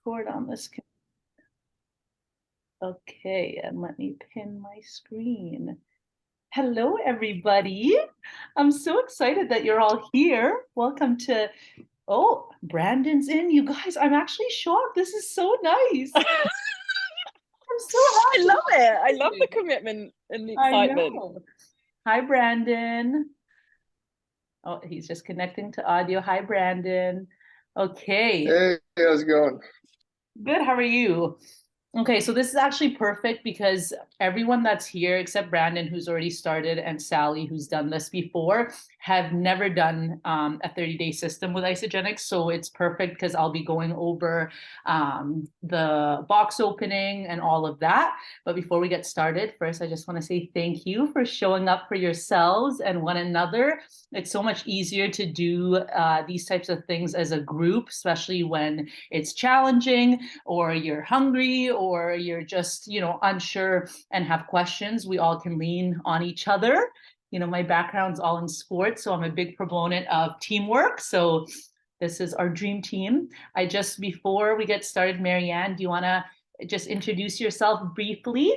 record on this. Okay, and let me pin my screen. Hello, everybody. I'm so excited that you're all here. Welcome to, oh, Brandon's in. You guys, I'm actually shocked. This is so nice. I'm so I happy. love it. I love the commitment and the I excitement. know. Hi, Brandon. Oh, he's just connecting to audio. Hi, Brandon. Okay, Hey, how's it going? good. How are you? Okay, so this is actually perfect because everyone that's here, except Brandon, who's already started, and Sally, who's done this before, have never done a 30-day system with Isogenics. So it's perfect because I'll be going over the box opening and all of that. But before we get started, first, I just want to say thank you for showing up for yourselves and one another. It's so much easier to do these types of things as a group, especially when it's challenging or you're hungry or you're just, unsure and have questions. We all can lean on each other. My background's all in sports, so I'm a big proponent of teamwork. So this is our dream team. Before we get started, Marianne, do you want to just introduce yourself briefly?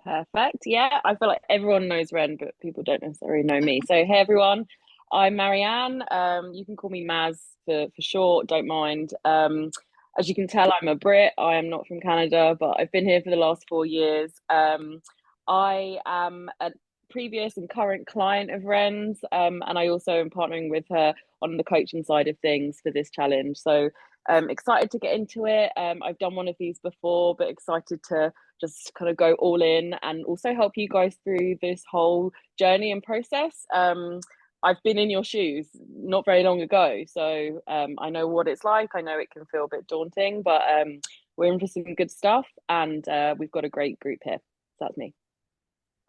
Perfect. Yeah, I feel like everyone knows Ren, but people don't necessarily know me. So, hey everyone, I'm Marianne. You can call me Maz for short, don't mind. As you can tell, I'm a Brit. I am not from Canada, but I've been here for the last 4 years. I am a previous and current client of Ren's, and I also am partnering with her on the coaching side of things for this challenge. So, excited to get into it. I've done one of these before, but excited to just kind of go all in and also help you guys through this whole journey and process. I've been in your shoes not very long ago, so I know what it's like. I know it can feel a bit daunting, but we're in for some good stuff, and we've got a great group here. So that's me.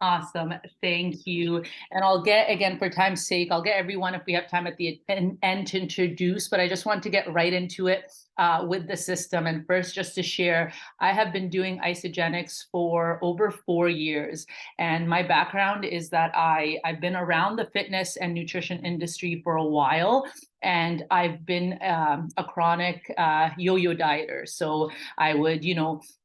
Awesome. Thank you. And I'll get, again, for time's sake, I'll get everyone, if we have time at the end, to introduce, but I just want to get right into it with the system. And first, just to share, I have been doing Isogenics for over 4 years. And my background is that I've been around the fitness and nutrition industry for a while. And I've been a chronic yo-yo dieter. So I would,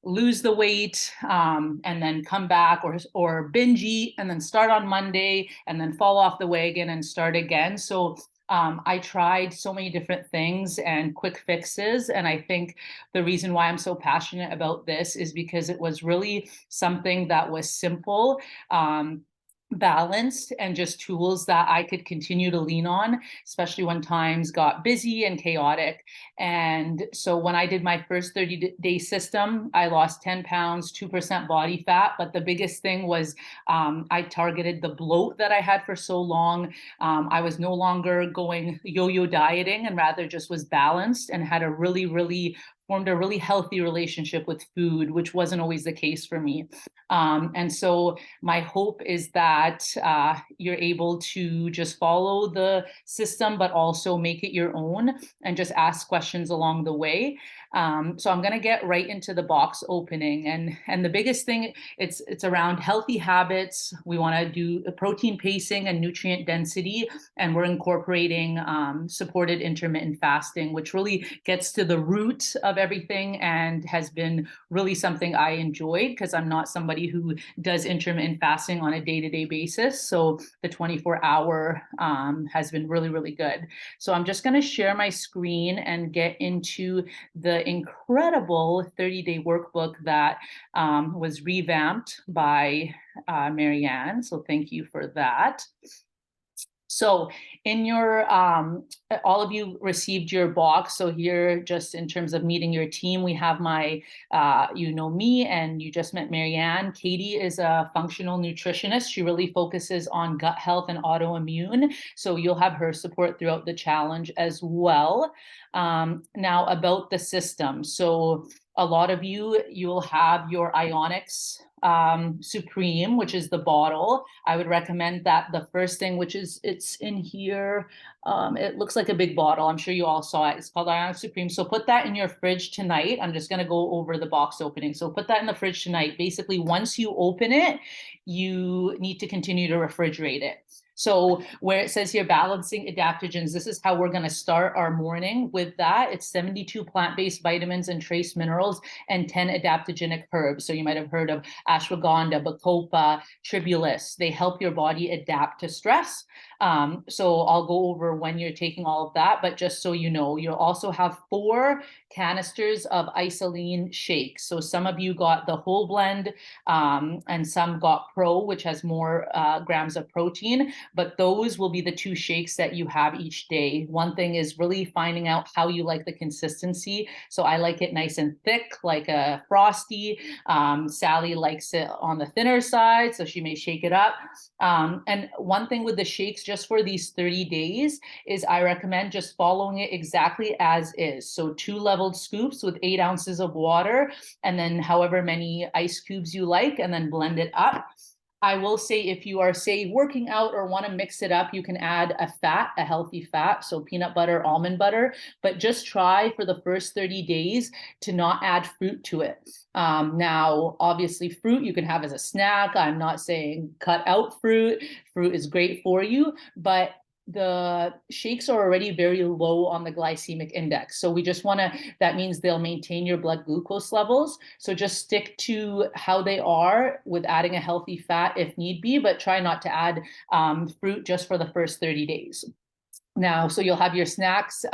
lose the weight and then come back or binge eat and then start on Monday and then fall off the wagon and start again. So I tried so many different things and quick fixes. And I think the reason why I'm so passionate about this is because it was really something that was simple. Balanced and just tools that I could continue to lean on, especially when times got busy and chaotic. And so when I did my first 30-day system, I lost 10 pounds, 2% body fat. But the biggest thing was I targeted the bloat that I had for so long. I was no longer going yo-yo dieting and rather just was balanced and had formed a really healthy relationship with food, which wasn't always the case for me. And so my hope is that you're able to just follow the system, but also make it your own and just ask questions along the way. So I'm going to get right into the box opening. And the biggest thing, it's around healthy habits. We want to do protein pacing and nutrient density. And we're incorporating supported intermittent fasting, which really gets to the root of everything and has been really something I enjoyed because I'm not somebody who does intermittent fasting on a day-to-day basis. So the 24-hour has been really, really good. So I'm just going to share my screen and get into the incredible 30-day workbook that was revamped by Marianne. So thank you for that. So in your, all of you received your box. So here, just in terms of meeting your team, we have my, me, and you just met Marianne. Katie is a functional nutritionist. She really focuses on gut health and autoimmune. So you'll have her support throughout the challenge as well. Now about the system. So a lot of you'll have your Ionics Supreme, which is the bottle. I would recommend that the first thing, it's in here. It looks like a big bottle. I'm sure you all saw it. It's called Ionics Supreme. So put that in your fridge tonight. I'm just going to go over the box opening. So put that in the fridge tonight. Basically, once you open it, you need to continue to refrigerate it. So where it says here, balancing adaptogens, this is how we're going to start our morning with that. It's 72 plant-based vitamins and trace minerals and 10 adaptogenic herbs. So you might have heard of ashwagandha, bacopa, tribulus. They help your body adapt to stress. So I'll go over when you're taking all of that, but just so you know, you'll also have 4 canisters of isoline shakes. So some of you got the whole blend, and some got pro, which has more grams of protein, but those will be the 2 shakes that you have each day. One thing is really finding out how you like the consistency. So I like it nice and thick, like a frosty. Sally likes it on the thinner side, so she may shake it up. And one thing with the shakes, just for these 30 days, is I recommend just following it exactly as is. So 2 leveled scoops with 8 ounces of water, and then however many ice cubes you like, and then blend it up. I will say, if you are, say, working out or want to mix it up, you can add a fat, a healthy fat, so peanut butter, almond butter, but just try for the first 30 days to not add fruit to it. Now, obviously, fruit you can have as a snack. I'm not saying cut out fruit. Fruit is great for you, but the shakes are already very low on the glycemic index. So we just want to, that means they'll maintain your blood glucose levels. So just stick to how they are with adding a healthy fat if need be, but try not to add fruit just for the first 30 days. Now, so you'll have your snacks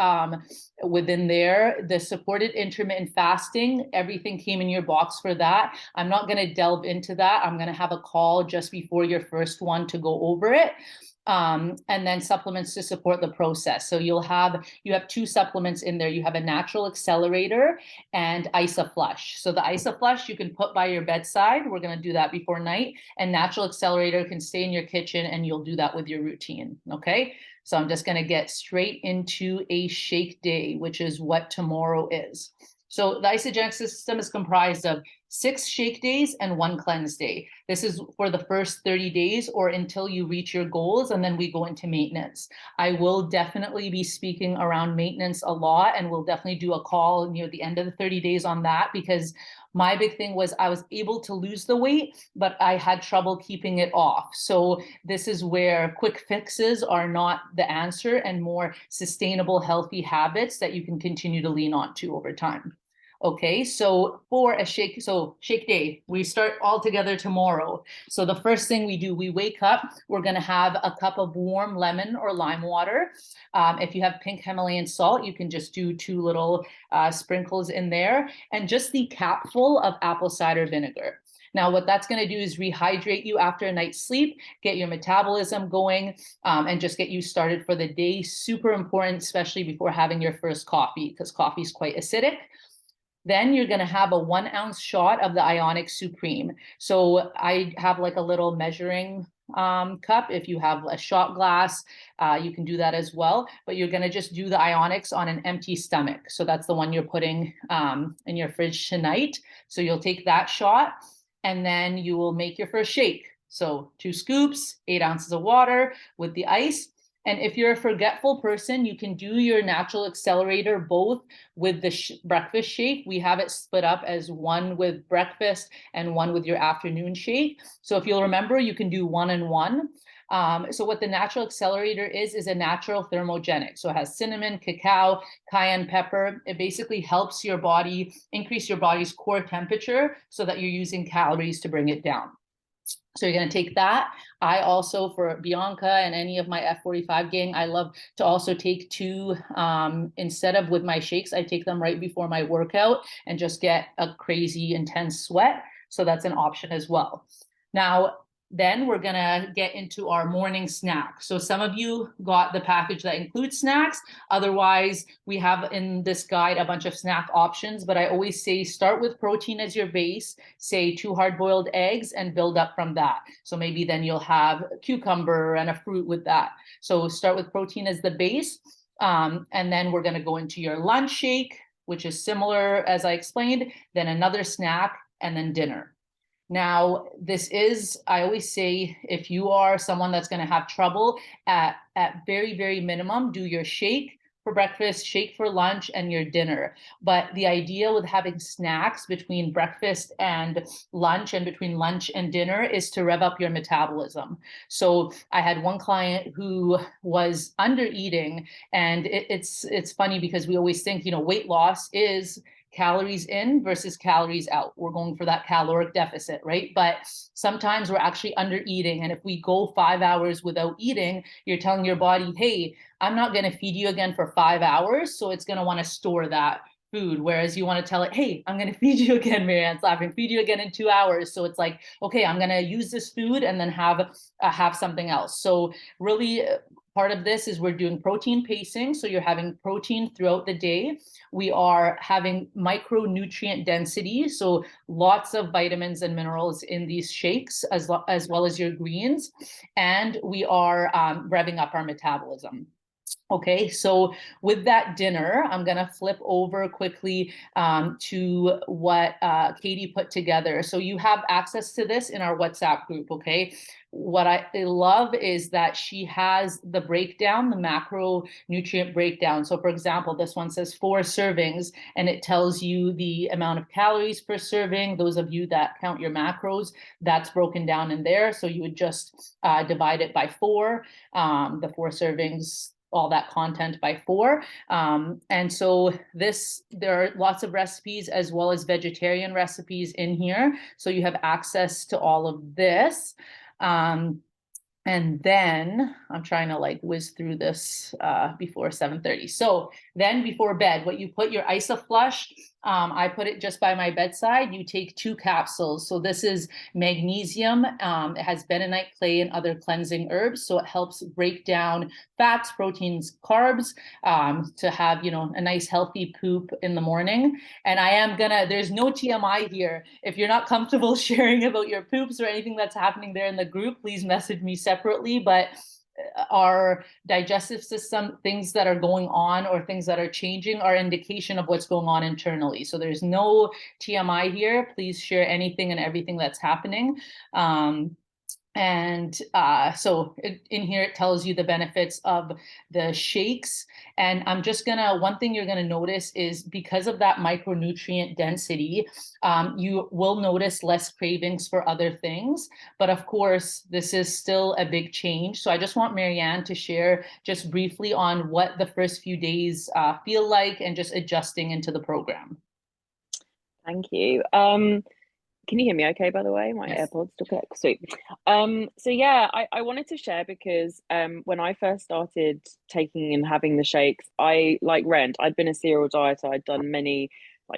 within there. The supported intermittent fasting, everything came in your box for that. I'm not going to delve into that. I'm going to have a call just before your first one to go over it. And then supplements to support the process. So you have 2 supplements in there. You have a natural accelerator and IsaFlush. So the IsaFlush you can put by your bedside. We're going to do that before night. And natural accelerator can stay in your kitchen, and you'll do that with your routine. Okay. So I'm just going to get straight into a shake day, which is what tomorrow is. So the isogenic system is comprised of 6 shake days and 1 cleanse day. This is for the first 30 days or until you reach your goals, and then we go into maintenance. I will definitely be speaking around maintenance a lot, and we'll definitely do a call near the end of the 30 days on that, because my big thing was I was able to lose the weight, but I had trouble keeping it off. So this is where quick fixes are not the answer, and more sustainable, healthy habits that you can continue to lean on to over time. Okay, so for a shake day, we start all together tomorrow. So the first thing we do, we wake up, we're going to have a cup of warm lemon or lime water. If you have pink Himalayan salt, you can just do 2 little sprinkles in there, and just the capful of apple cider vinegar. Now, what that's going to do is rehydrate you after a night's sleep, get your metabolism going, and just get you started for the day. Super important, especially before having your first coffee, because coffee is quite acidic. Then you're going to have a 1 ounce shot of the Ionic Supreme. So I have like a little measuring cup. If you have a shot glass, you can do that as well. But you're going to just do the Ionics on an empty stomach. So that's the one you're putting in your fridge tonight. So you'll take that shot, and then you will make your first shake. So 2 scoops, 8 ounces of water with the ice. And if you're a forgetful person, you can do your natural accelerator both with the breakfast shake. We have it split up as 1 with breakfast and 1 with your afternoon shake. So if you'll remember, you can do 1 and 1. So what the natural accelerator is a natural thermogenic. So it has cinnamon, cacao, cayenne pepper. It basically helps your body increase your body's core temperature so that you're using calories to bring it down. So you're going to take that. I also, for Bianca and any of my F45 gang, I love to also take 2, instead of with my shakes, I take them right before my workout and just get a crazy intense sweat. So that's an option as well. Now, then we're going to get into our morning snack. So some of you got the package that includes snacks. Otherwise, we have in this guide a bunch of snack options, but I always say start with protein as your base, say 2 hard-boiled eggs, and build up from that. So maybe then you'll have a cucumber and a fruit with that. So start with protein as the base. And then we're going to go into your lunch shake, which is similar as I explained, then another snack, and then dinner. Now, this is, I always say, if you are someone that's going to have trouble, at very, very minimum, do your shake, for breakfast, shake for lunch, and your dinner. But the idea with having snacks between breakfast and lunch and between lunch and dinner is to rev up your metabolism. So I had one client who was under eating, and it's funny because we always think, weight loss is calories in versus calories out. We're going for that caloric deficit, right? But sometimes we're actually under eating. And if we go 5 hours without eating, you're telling your body, hey, I'm not going to feed you again for 5 hours. So it's going to want to store that food. Whereas you want to tell it, hey, I'm going to feed you again, Marianne's laughing, feed you again in 2 hours. So it's like, okay, I'm going to use this food and then have something else. So really, part of this is we're doing protein pacing. So you're having protein throughout the day. We are having micronutrient density. So lots of vitamins and minerals in these shakes, as well as your greens. And we are revving up our metabolism. Okay, so with that dinner, I'm going to flip over quickly to what Katie put together. So you have access to this in our WhatsApp group, okay? What I love is that she has the breakdown, the macronutrient breakdown. So for example, this one says 4 servings, and it tells you the amount of calories per serving. Those of you that count your macros, that's broken down in there. So you would just divide it by 4, the 4 servings, all that content by 4. And so there are lots of recipes as well as vegetarian recipes in here. So you have access to all of this. And then I'm trying to whiz through this before 7:30. So then before bed, what you put your Isoflush, I put it just by my bedside. You take 2 capsules. So this is magnesium. It has bentonite clay and other cleansing herbs. So it helps break down fats, proteins, carbs, to have, a nice healthy poop in the morning. And there's no TMI here. If you're not comfortable sharing about your poops or anything that's happening there in the group, please message me separately. But our digestive system, things that are going on or things that are changing are indication of what's going on internally. So there's no TMI here. Please share anything and everything that's happening. So in here, it tells you the benefits of the shakes. And one thing you're gonna notice is because of that micronutrient density, you will notice less cravings for other things. But of course, this is still a big change. So I just want Marianne to share just briefly on what the first few days feel like and just adjusting into the program. Thank you. Can you hear me okay, by the way? My Yes. AirPods took it. Sweet. So yeah, I wanted to share because when I first started taking and having the shakes, I like Rent. I'd been a serial dieter. I'd done many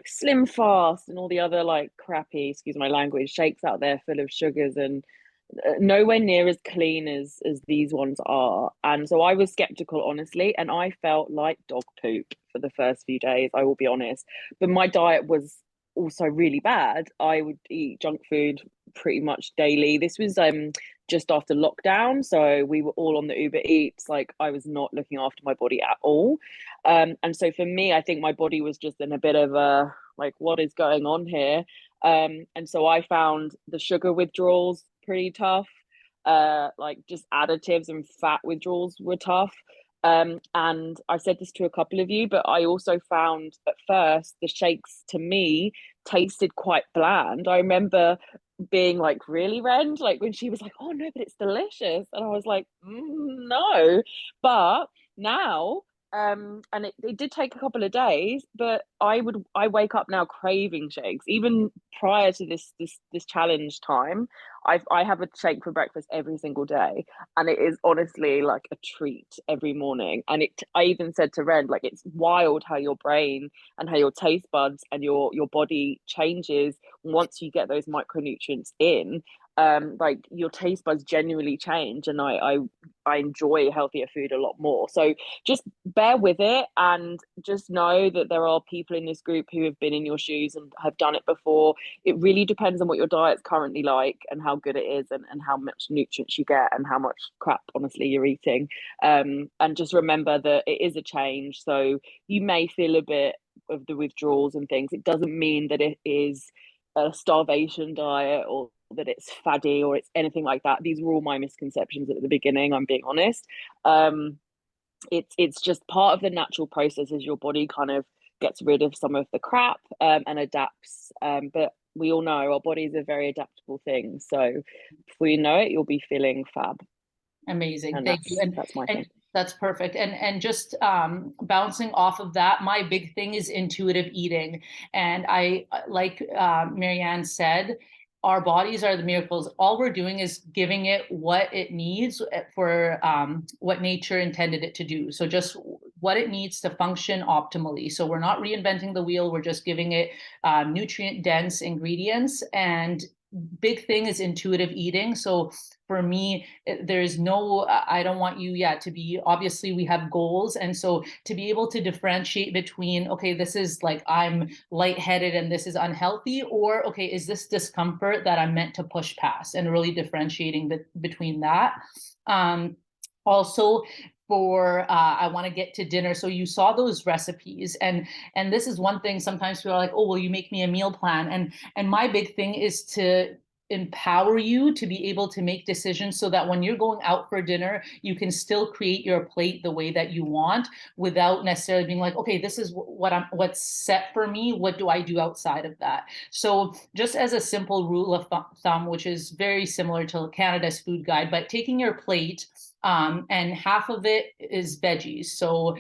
Slim Fast and all the other crappy, excuse my language, shakes out there full of sugars and nowhere near as clean as these ones are. And so I was skeptical, honestly, and I felt like dog poop for the first few days, I will be honest. But my diet was also really bad. I would eat junk food pretty much daily. This was just after lockdown, so we were all on the Uber Eats. I was not looking after my body at all. And so for me, I think my body was just in a bit of a what is going on here? And so I found the sugar withdrawals pretty tough. Just additives and fat withdrawals were tough. And I said this to a couple of you, but I also found at first the shakes to me tasted quite bland. I remember being really, Rend? When she was like, oh no, but it's delicious. And I was like, no. But now, and it did take a couple of days, but I wake up now craving shakes. Even prior to this challenge time, I have a shake for breakfast every single day, and it is honestly like a treat every morning. And I even said to Ren, it's wild how your brain and how your taste buds and your body changes once you get those micronutrients in. Your taste buds genuinely change, and I enjoy healthier food a lot more. So just bear with it, and just know that there are people in this group who have been in your shoes and have done it before. It really depends on what your diet's currently like and how good it is, and how much nutrients you get and how much crap honestly you're eating. And just remember that it is a change, so you may feel a bit of the withdrawals and things. It doesn't mean that it is a starvation diet or that it's faddy or it's anything like that. These were all my misconceptions at the beginning, I'm being honest. it's just part of the natural process as your body kind of gets rid of some of the crap, and adapts. But we all know our bodies are very adaptable things. So before you know it, you'll be feeling fab. Amazing. And Thank you. that's my And thing. that's perfect. And just bouncing off of that, my big thing is intuitive eating. And I, like Marianne said, our bodies are the miracles. All we're doing is giving it what it needs for what nature intended it to do. So just what it needs to function optimally. So we're not reinventing the wheel. We're just giving it nutrient dense ingredients. And big thing is intuitive eating. So for me, there's no, I don't want you yet to be, obviously we have goals. And so to be able to differentiate between, okay, this is like I'm lightheaded and this is unhealthy, or okay, is this discomfort that I'm meant to push past, and really differentiating between that. Also, for I want to get to dinner. So you saw those recipes, and this is one thing. Sometimes people are like, oh, will you make me a meal plan? And my big thing is to empower you to be able to make decisions so that when you're going out for dinner, you can still create your plate the way that you want, without necessarily being like, okay, this is what's set for me. What do I do outside of that? So just as a simple rule of thumb, which is very similar to Canada's food guide, but taking your plate, and half of it is veggies. So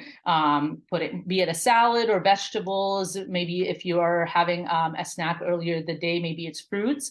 put it, be it a salad or vegetables. Maybe if you are having a snack earlier the day, maybe it's fruits.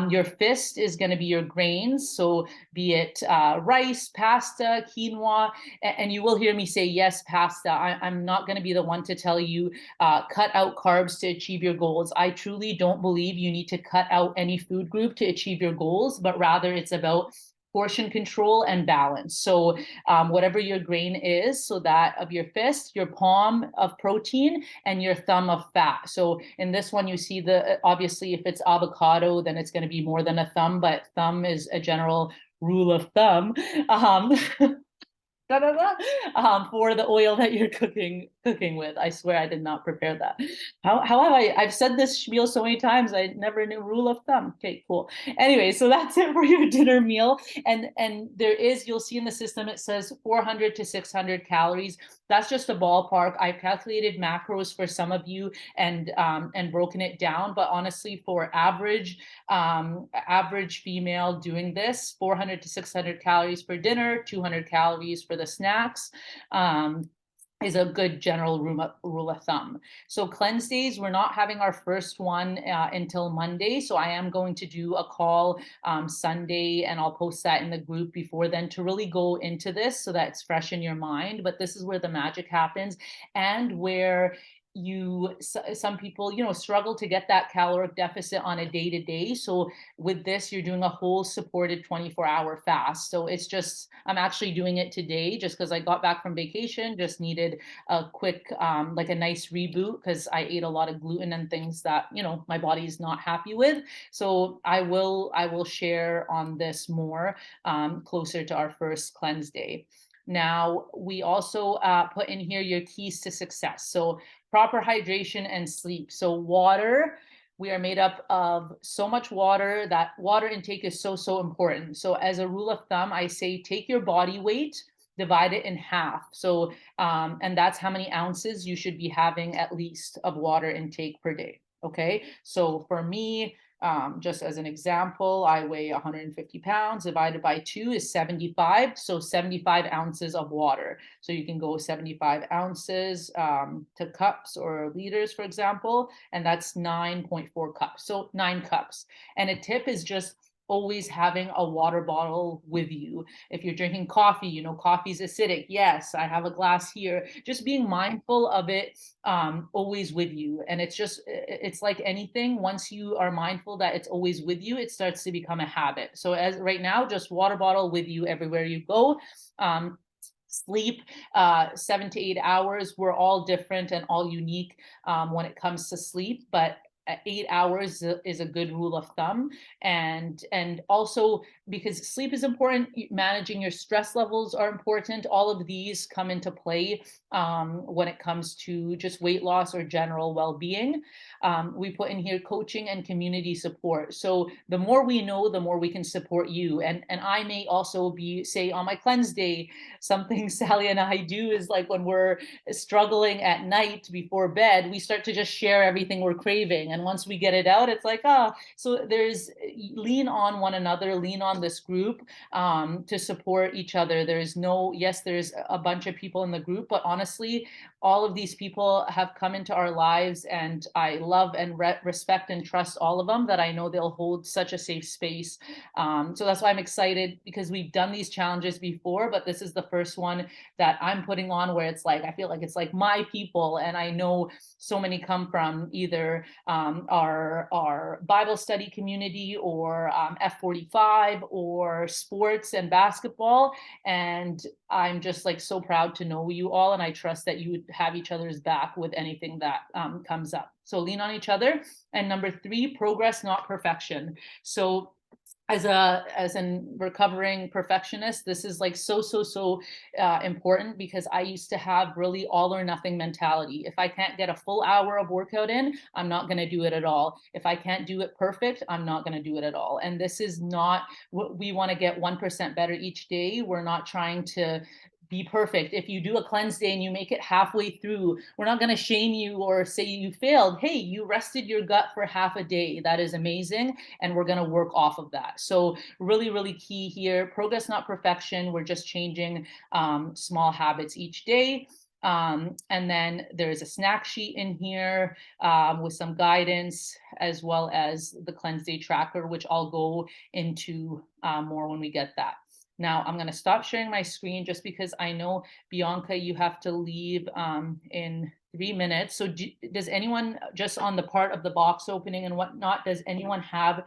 Your fist is going to be your grains. So be it rice, pasta, quinoa, and you will hear me say, yes, pasta. I'm not going to be the one to tell you cut out carbs to achieve your goals. I truly don't believe you need to cut out any food group to achieve your goals, but rather it's about portion control and balance. So whatever your grain is, so that of your fist, your palm of protein, and your thumb of fat. So in this one, you see the, obviously if it's avocado, then it's going to be more than a thumb, but thumb is a general rule of thumb. Da, da, da, for the oil that you're cooking with. I swear I did not prepare that. How have I've said this spiel so many times, I never knew rule of thumb. Okay, cool. Anyway, so that's it for your dinner meal. And there is, you'll see in the system, it says 400 to 600 calories. That's just a ballpark. I've calculated macros for some of you and broken it down. But honestly, for average female doing this, 400 to 600 calories for dinner, 200 calories for the snacks. Is a good general rule of thumb. So cleanse days, we're not having our first one until Monday. So I am going to do a call Sunday, and I'll post that in the group before then to really go into this so that it's fresh in your mind. But this is where the magic happens, and where some people struggle to get that caloric deficit on a day-to-day. So with this, you're doing a whole supported 24-hour fast. So it's just, I'm actually doing it today just because I got back from vacation, just needed a quick like a nice reboot, because I ate a lot of gluten and things that my body's not happy with. So I will share on this more closer to our first cleanse day. Now, we also put in here your keys to success. So proper hydration and sleep. So water, we are made up of so much water that water intake is so important. So as a rule of thumb, I say take your body weight, divide it in half. So, and that's how many ounces you should be having at least of water intake per day. Okay. So for me, just as an example, I weigh 150 pounds, divided by 2 is 75. So 75 ounces of water. So you can go 75 ounces to cups or liters, for example, and that's 9.4 cups. So 9 cups. And a tip is just always having a water bottle with you. If you're drinking coffee, coffee's acidic. Yes, I have a glass here. Just being mindful of it always with you. And it's like anything. Once you are mindful that it's always with you, it starts to become a habit. So as right now, just water bottle with you everywhere you go. Sleep 7 to 8 hours. We're all different and all unique when it comes to sleep, but 8 hours is a good rule of thumb. And also because sleep is important, managing your stress levels are important. All of these come into play when it comes to just weight loss or general well-being. We put in here coaching and community support. So the more we know, the more we can support you. And I may also be, say, on my cleanse day, something Sally and I do is like when we're struggling at night before bed, we start to just share everything we're craving. And once we get it out, it's like, so there's lean on one another, lean on this group to support each other. There's no, yes, there's a bunch of people in the group, but honestly, all of these people have come into our lives, and I love and respect and trust all of them, that I know they'll hold such a safe space. So that's why I'm excited, because we've done these challenges before, but this is the first one that I'm putting on where it's like, I feel like it's like my people. And I know so many come from either our Bible study community or F45 or sports and basketball. And I'm just like so proud to know you all, and I trust that you would have each other's back with anything that comes up. So lean on each other. And number 3, progress, not perfection. So as a recovering perfectionist, this is like so important, because I used to have really all or nothing mentality. If I can't get a full hour of workout in, I'm not going to do it at all. If I can't do it perfect, I'm not going to do it at all. And this is not what we want to get 1% better each day. We're not trying to be perfect. If you do a cleanse day and you make it halfway through, we're not going to shame you or say you failed. Hey, you rested your gut for half a day. That is amazing. And we're going to work off of that. So really key here, progress, not perfection. We're just changing small habits each day. And then there's a snack sheet in here with some guidance, as well as the cleanse day tracker, which I'll go into more when we get that. Now I'm going to stop sharing my screen, just because I know, Bianca, you have to leave in 3 minutes. So does anyone, just on the part of the box opening and whatnot, does anyone have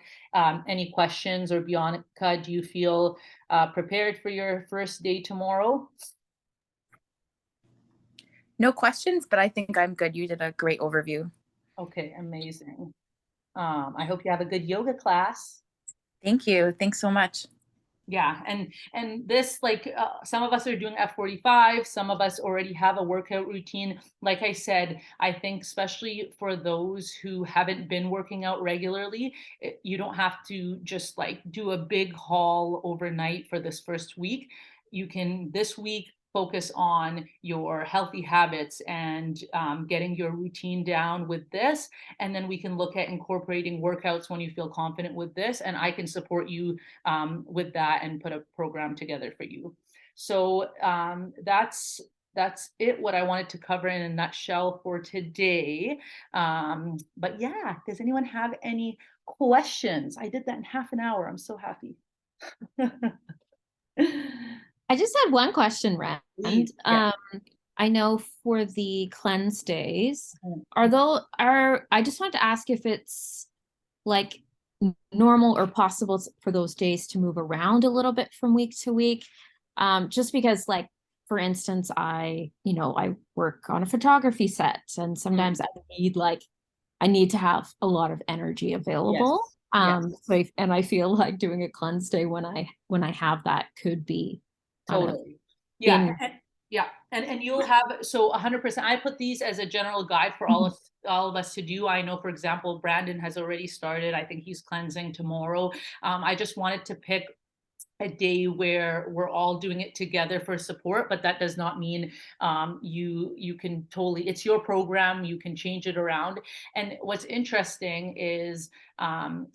any questions? Or Bianca, do you feel prepared for your first day tomorrow? No questions, but I think I'm good. You did a great overview. Okay, amazing. I hope you have a good yoga class. Thank you. Thanks so much. Yeah, and this, like some of us are doing F45, some of us already have a workout routine. Like I said, I think especially for those who haven't been working out regularly, you don't have to just like do a big haul overnight for this first week. You can this week focus on your healthy habits and getting your routine down with this. And then we can look at incorporating workouts when you feel confident with this. And I can support you with that and put a program together for you. So that's it, what I wanted to cover in a nutshell for today. But yeah, does anyone have any questions? I did that in half an hour. I'm so happy. I just had one question, Rand. Yeah. I know for the cleanse days, Mhm. I just wanted to ask if it's like normal or possible for those days to move around a little bit from week to week. Just because, like, for instance, I work on a photography set, and sometimes I need to have a lot of energy available. Yes. So and I feel like doing a cleanse day when I have that could be Totally. Yeah. Yeah. And you'll have, so 100%, I put these as a general guide for all of us to do. I know, for example, Brandon has already started. I think he's cleansing tomorrow. I just wanted to pick a day where we're all doing it together for support, but that does not mean you can totally, it's your program, you can change it around. And what's interesting is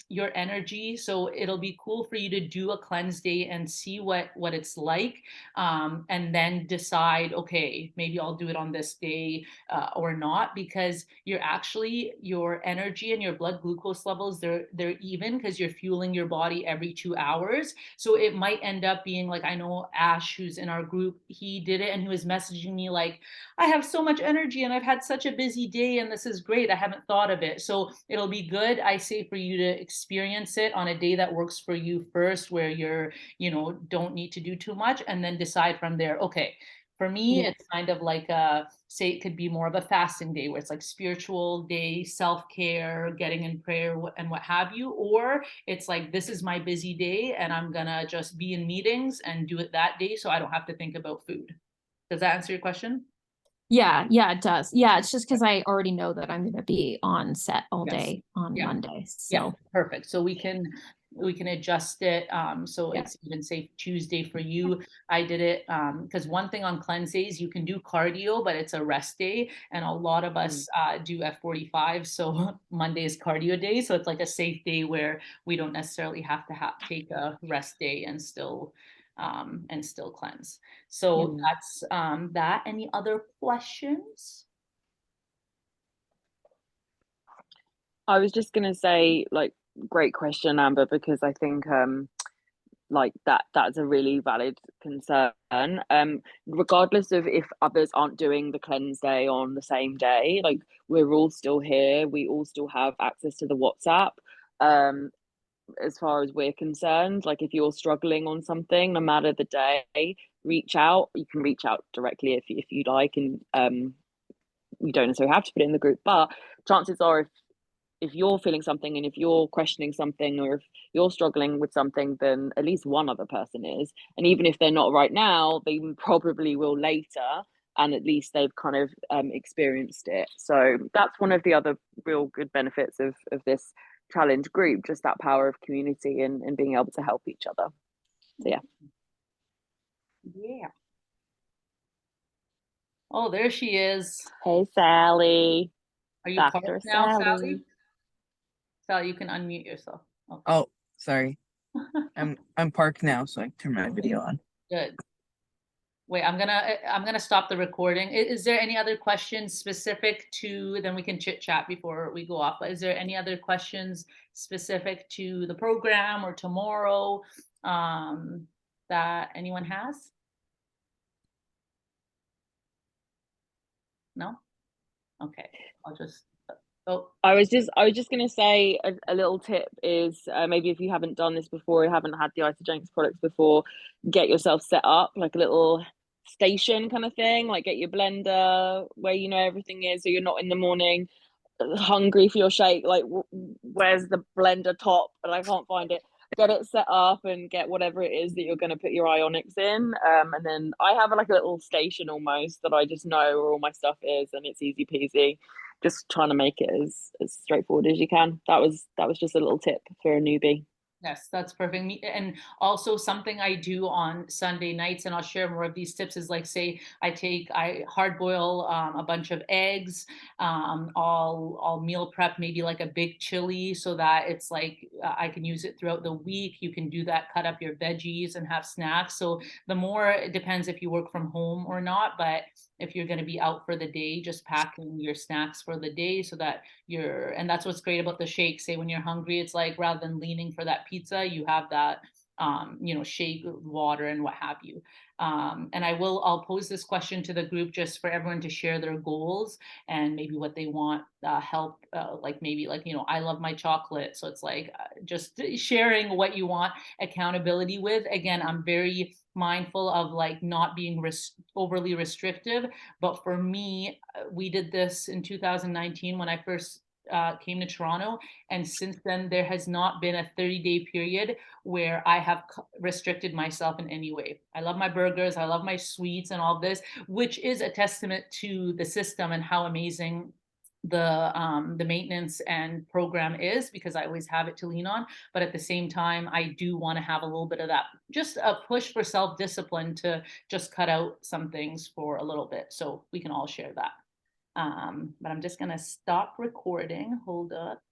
your energy. So it'll be cool for you to do a cleanse day and see what it's like, and then decide, okay, maybe I'll do it on this day or not, because your energy and your blood glucose levels, they're even, because you're fueling your body every 2 hours. So it might end up being like, I know Ash, who's in our group, he did it and he was messaging me like, I have so much energy and I've had such a busy day and this is great, I haven't thought of it. So it'll be good, I say, for you to experience it on a day that works for you first, where you're, don't need to do too much, and then decide from there, okay, For me, Yeah. it's kind of like say it could be more of a fasting day where it's like spiritual day, self-care, getting in prayer and what have you. Or it's like, this is my busy day and I'm gonna just be in meetings and do it that day so I don't have to think about food. Does that answer your question? Yeah, it does. Yeah, it's just because I already know that I'm going to be on set all Yes. day on Yeah. Monday. Yeah, So perfect. So we can adjust it. So Yeah. it's even say Tuesday for you. I did it because one thing on cleanse days, you can do cardio, but it's a rest day. And a lot of us do F45. So Monday is cardio day. So it's like a safe day where we don't necessarily have to take a rest day and still cleanse. So that's that. Any other questions? I was just gonna say, like, great question, Amber, because I think like that's a really valid concern. Regardless of if others aren't doing the cleanse day on the same day, like, we're all still here. We all still have access to the WhatsApp. As far as we're concerned, like, if you're struggling on something, no matter the day, reach out. You can reach out directly if you like, and you don't necessarily have to put it in the group, but chances are, if you're feeling something and if you're questioning something, or if you're struggling with something, then at least one other person is. And even if they're not right now, they probably will later, and at least they've kind of experienced it. So that's one of the other real good benefits of this challenge group, just that power of community and being able to help each other. So Yeah. Oh, there she is. Hey, Sally. Are you Dr. parked now, Sally. Sally? Sally, you can unmute yourself. Okay. Oh, sorry. I'm parked now, so I can turn my video on. Good. Wait, I'm gonna stop the recording. Is there any other questions specific to, then we can chit chat before we go off, but is there any other questions specific to the program or tomorrow that anyone has? No? Okay, I'll just, oh. I was just going to say a little tip is, maybe if you haven't done this before, you haven't had the Isogenics products before, get yourself set up like a little station kind of thing, like get your blender where you know everything is, so you're not in the morning hungry for your shake, like where's the blender top, and I can't find it. Get it set up and get whatever it is that you're going to put your ionics in, and then I have like a little station almost that I just know where all my stuff is, and it's easy peasy. Just trying to make it as straightforward as you can. That was just a little tip for a newbie. Yes, that's perfect. And also something I do on Sunday nights, and I'll share more of these tips, is like, say I hard boil a bunch of eggs. I'll meal prep maybe like a big chili so that it's like I can use it throughout the week. You can do that, cut up your veggies and have snacks. So the more, it depends if you work from home or not, but if you're going to be out for the day, just packing your snacks for the day so that and that's what's great about the shake. Say when you're hungry, it's like, rather than leaning for that pizza, you have that shake, water and what have you. And I'll pose this question to the group just for everyone to share their goals and maybe what they want help, like maybe like, I love my chocolate. So it's like just sharing what you want accountability with. Again, I'm very mindful of like not being overly restrictive. But for me, we did this in 2019 when I first came to Toronto. And since then, there has not been a 30-day period where I have restricted myself in any way. I love my burgers, I love my sweets and all this, which is a testament to the system and how amazing the maintenance and program is, because I always have it to lean on. But at the same time, I do want to have a little bit of that, just a push for self-discipline to just cut out some things for a little bit, so we can all share that. But I'm just gonna stop recording. Hold up.